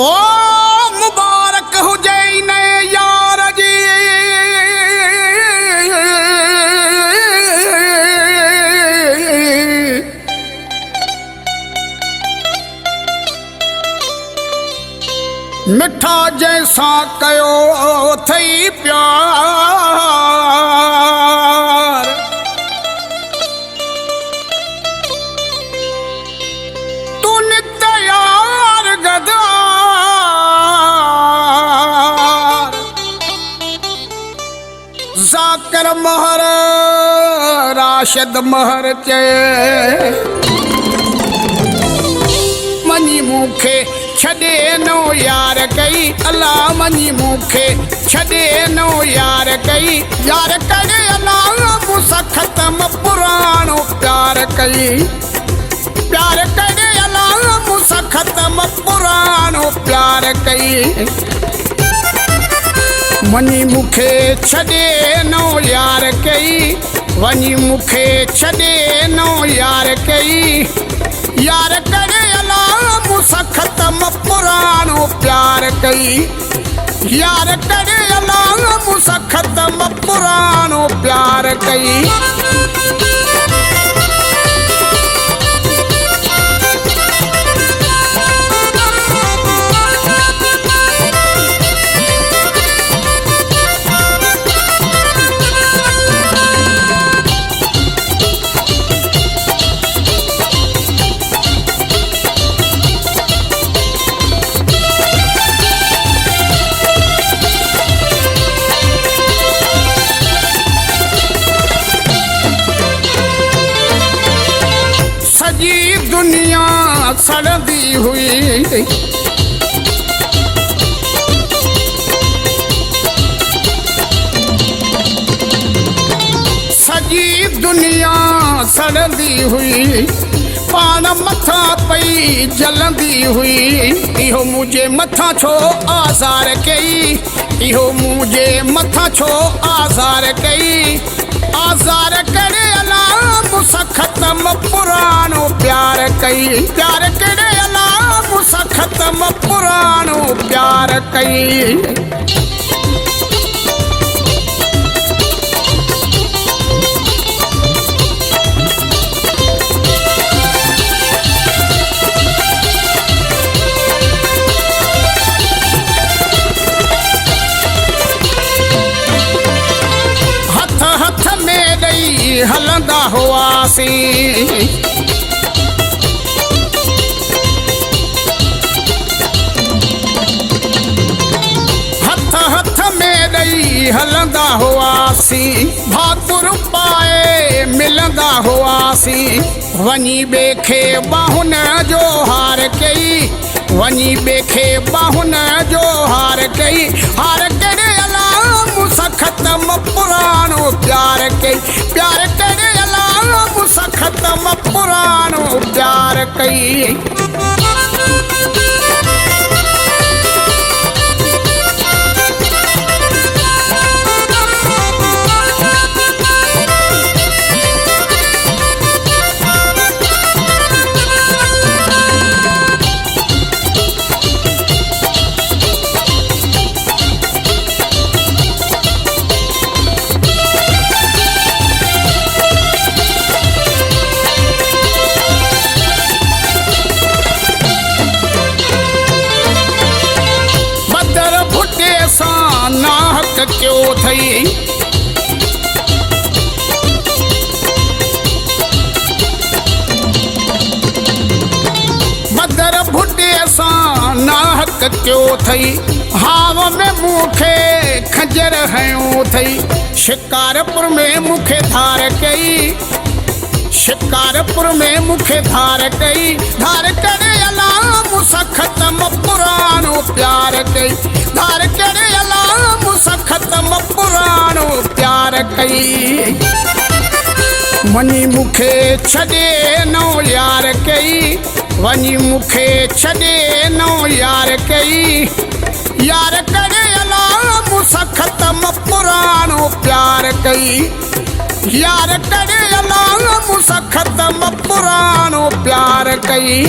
ओ मुबारक हुजैन यार जी मिठा जैसा कयो थई प्यार तू नित्यार गदार जाकिर महर राशिद महर चे मनी मुखे छॾे नो यार कई अल्लाह मनी मुखे छॾे नो यार कई यार करे अल्लाह मूंसां ख़त्म पुराणो प्यार कई प्यार करे अल्लाह मूंसां ख़त्म पुराणो प्यार कई वनी मुखे छॾे नो यार कई वनी मुखे छॾे नो यार कई यार करे अल्लाह मूंसां ख़त्म पुराणो प्यार कई यार करे अल्लाह मूंसां ख़त्म पुराणो प्यार कई दुनिया सड़दी हुई सजी दुनिया सड़दी हुई पान मथा पई जलंदी हुई इहो मुझे मथा छो आज़ार कई इहो मुझे मथा छो आज़ार कई आज़ार करे अल्लाह मूंसां ख़त्म पुराणो प्यार कई प्यार करे अल्लाह मूंसां ख़त्म पुराणो प्यार कई हलंदा हुआसी हथ हथ में ॾई हलंदा हुआसी भाकुर पाए मिलंदा हुआसी वञी ॿिए खे बाहुन जो हार कई वञी ॿिए खे बाहुन जो हार कई हार करे अल्लाह मूंसां ख़त्म पुराणो प्यार कई प्यार करे अल्लाह मूंसां ख़त्म पुराणो प्यार कई नाहक क्यों थई बदर भुटे सां नाहक क्यों थई हाव में मुखे खंजर हयूं थई शिकारपुर में मुखे धार कई शिकारपुर में मुखे धार कई धार करे अल्लाह मूंसां ख़त्म पुराणो प्यार कई धार करे अल्लाह मूंसां ख़त्म पुराणो प्यार कई वनी मुखे छॾे नो यार कई वनी मुखे छॾे नो यार कई यार करे अल्लाह मूंसां ख़त्म पुराणो प्यार कई यार करे अल्लाह मूंसां ख़त्म पुराणो प्यार कई